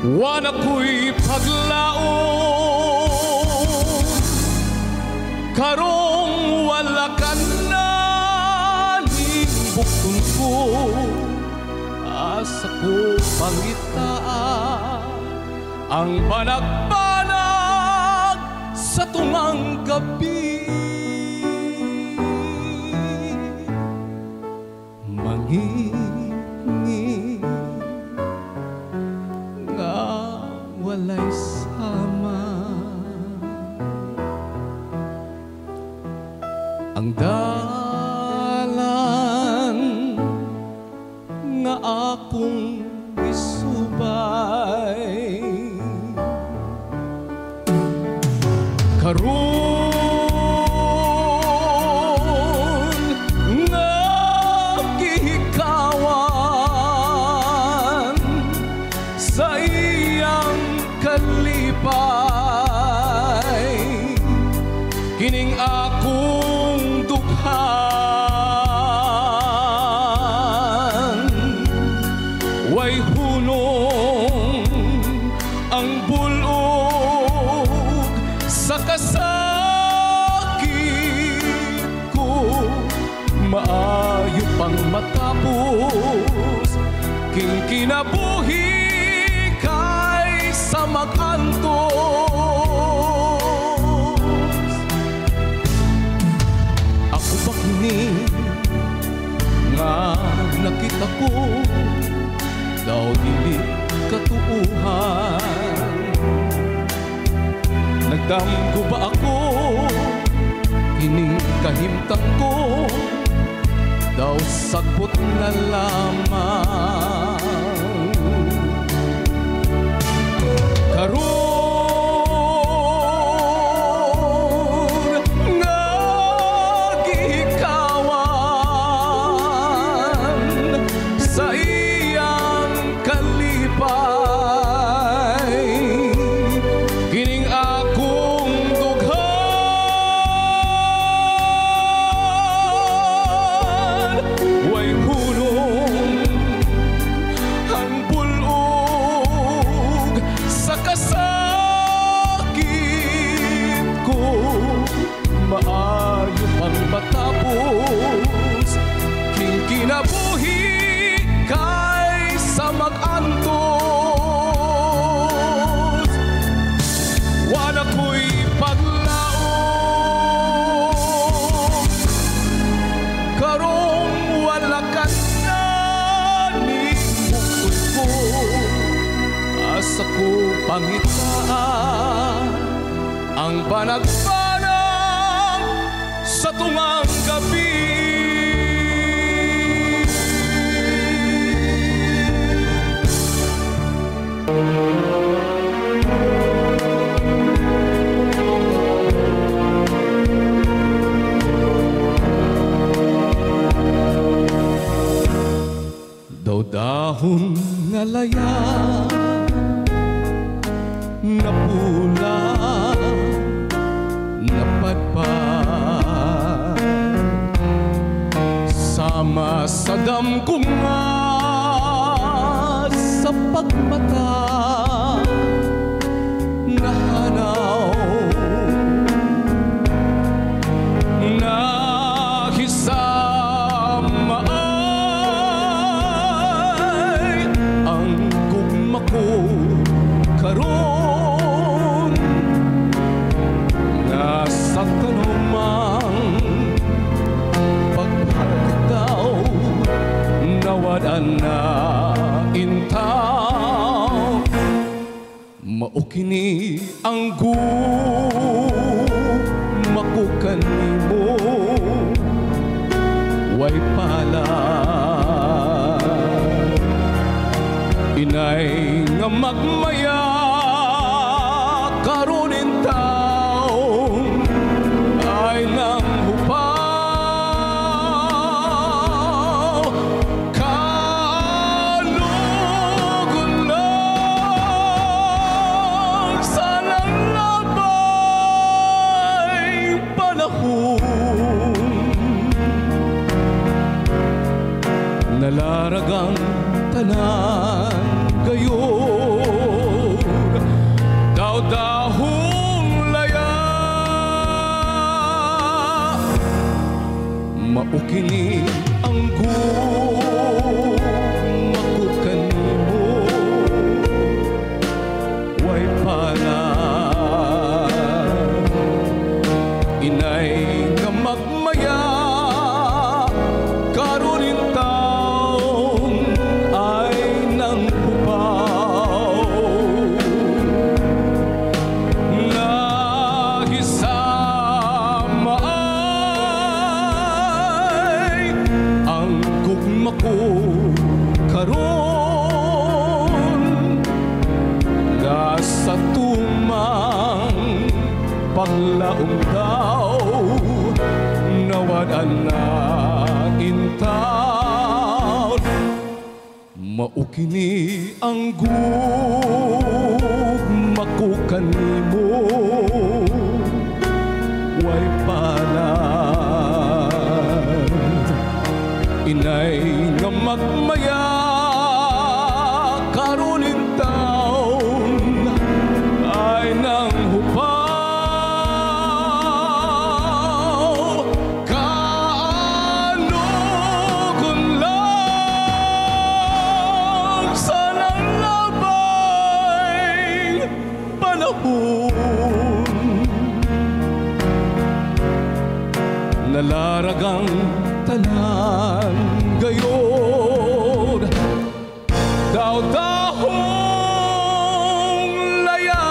Wana ko'y paglaon, karong wala ka na ning bukton ko. Asa ko pangitaan ang banag-banag sa tungang gabi. Mangingi nga walay sama ang dalan nga akong isubay. Karon nga gihikawan sa iyang kalipay, kining akong dughan way hunong ang bulog sa kasakit ko. Maayo pang matapos king kinabuhi kaysa mag-antos. Ako ba kini nga nakita ko daw dili katuuhan? Nagdamgo ba ako kining kahimtang ko daw sagbot na lamang? Karon nga gihikawan sa iyang kalipay, kining akong dughan way hulong ang bulog sa kasakit ko. Maayo pang matapos king kinabuhi kaysa mag-antos. Wala ko'y paglaon, karong wala ka na ning bukod ko. Asa ko pangitaan ang banag-banag sa tungang gabi. Daw dahon nga laya napula napadpad sama sa damgo nga sa pagmata nahanaw nahisama ay ang gugma ko karon nasa tanumang pagpagdaw nawadan na intaw. Mao kini ang gugma ko kanimo way pala inay nga magmaya karunin taong ay nang hupaw kalugon lang sa lalabay panahon nalaragang tanan gayon maukini ang makukanimo way pala inay nga magmaya karunin taon ay nang pupaw nahisama ay ang gugma ko karon nasa tumang paglaong daw nawadan na intaw maukini ang gugma ko kanimo way pala inay nga magmaya karunin taon ay nang hupaw kaano kung lang sanang labay panahon nalaragang tanan gayon daw-dahong laya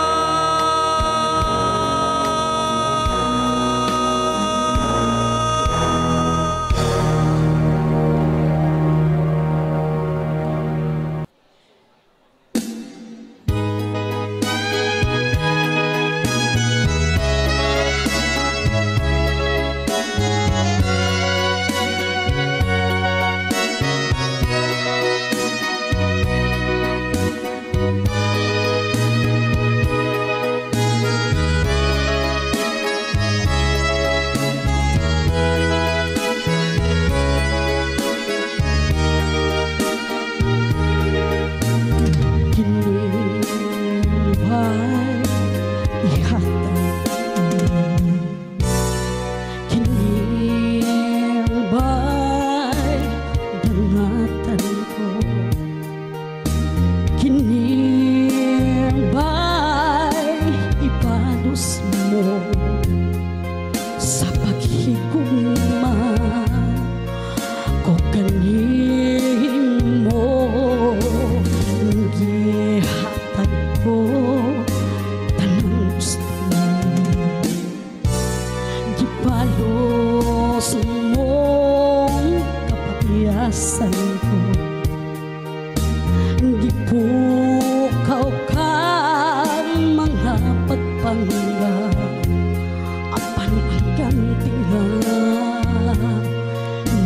sa paghigugma ko kanimo gihatag ko tanang gusto mo gipalos mong kapatiyasan ko gipukaw ka mga pagpanggap apan ang gantihan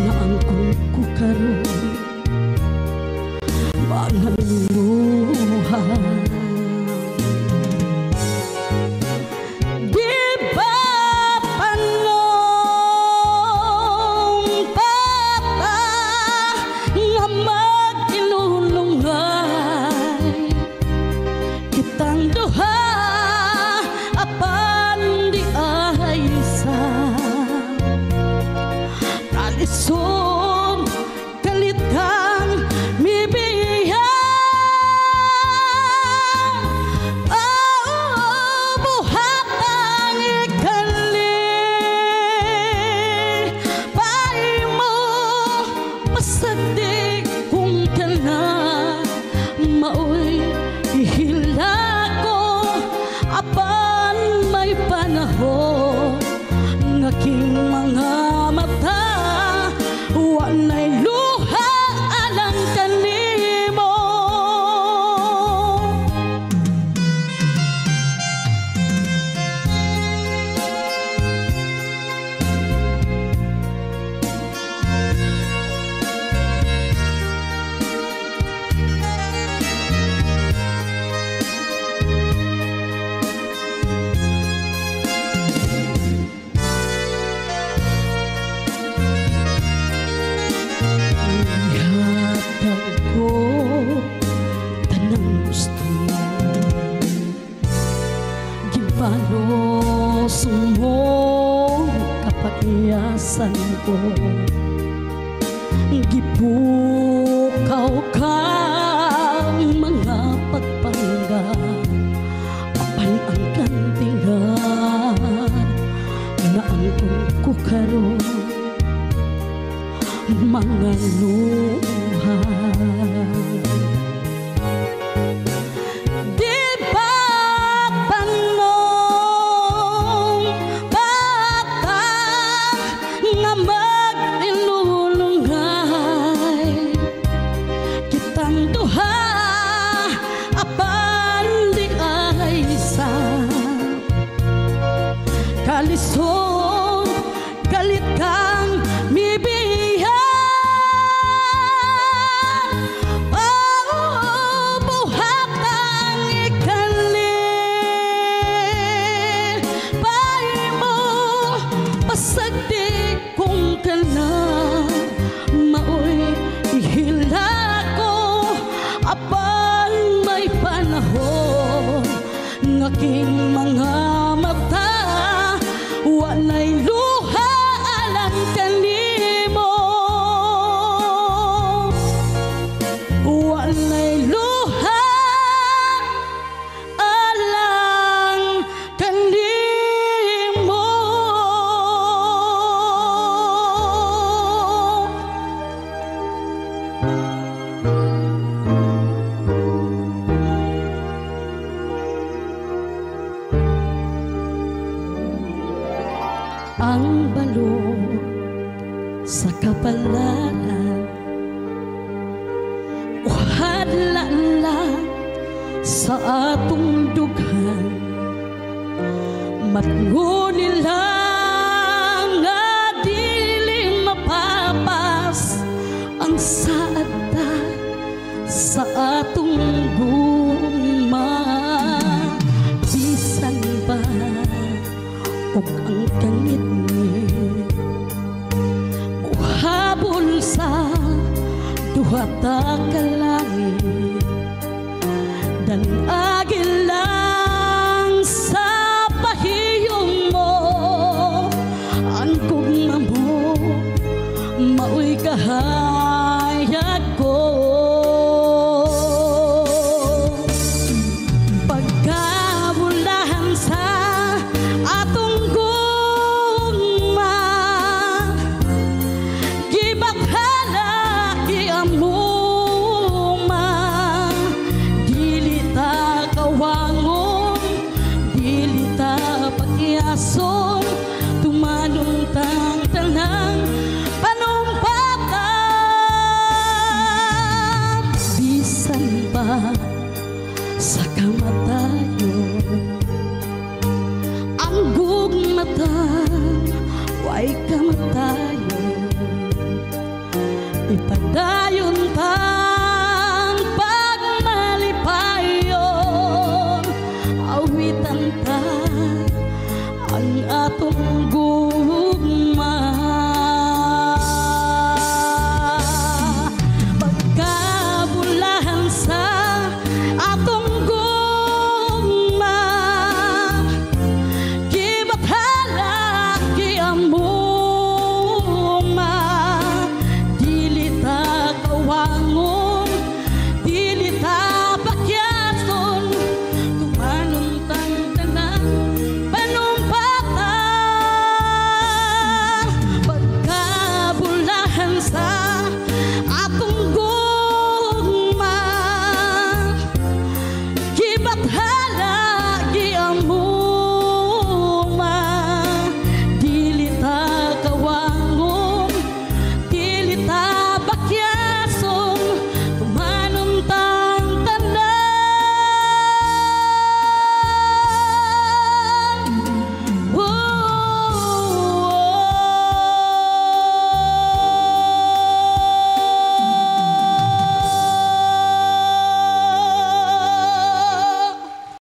na ang kukaroon mga luluhan di ba panong pata nga magilulungay kitang duha apan di ay isa talisod kalitang mibiya bisan ko gipukaw ka mga pagpangga apan ang kantingan na angkong ko karon mga luha. Di ba panong baka nga mag-ilulungay kitang duha apan di ay isa kalisod galit kang mibihan. Oh, buhat ang ikalin pay mo pasagdi kung kana maoy ihila ko apan may panahon ngaking mga mata walay luha alang kanimo walay luha alang kanimo. Ang balon sa kapalaran uhadlan lang sa atong dughan matngo nila nga dili mapapas ang saada sa atong guma bisan ba ug ang kangit ni uhabol sa duha ta ka langit dan agil